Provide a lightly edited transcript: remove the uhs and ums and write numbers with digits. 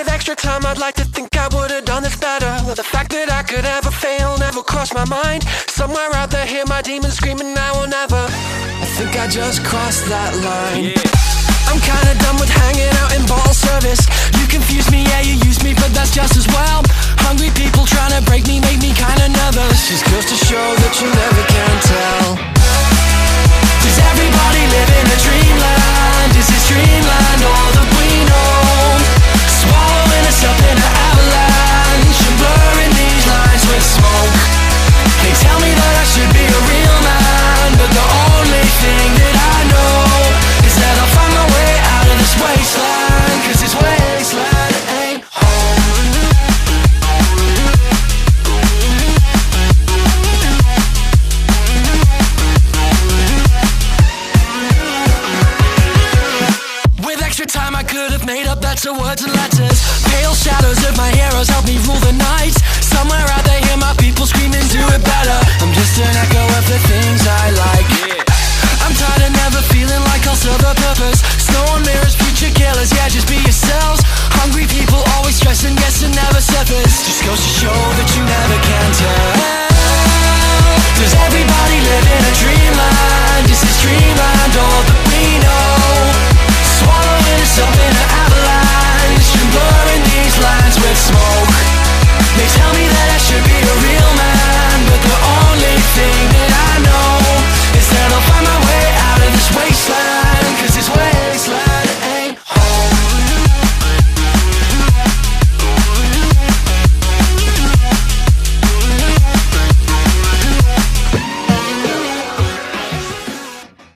With extra time, I'd like to think I would've done this better. The fact that I could ever fail never crossed my mind. Somewhere out there, hear my demons screaming now or never. I think I just crossed that line. I'm kinda done with hanging out in ball service. You confuse me, yeah, you use me, but that's just as well. Hungry people trying to break me make me kinda nervous. Just goes to show that you never can tell. Does everybody live in a dreamland? Is this dreamland all that we know? Swallowing us up in an avalanche and blurring these lines with smoke. They tell me that I should be a real man, but the only thing that I know is that I'll find my way out of this wasteland. Cause this wasteland ain't home. With extra time I could have made up better words and letters. Pale shadows of my heroes help me rule the night. Somewhere out there hear my people screaming, do it better. I'm just an echo of the things I like. I'm tired of never feeling like I'll serve a purpose. Snow on mirrors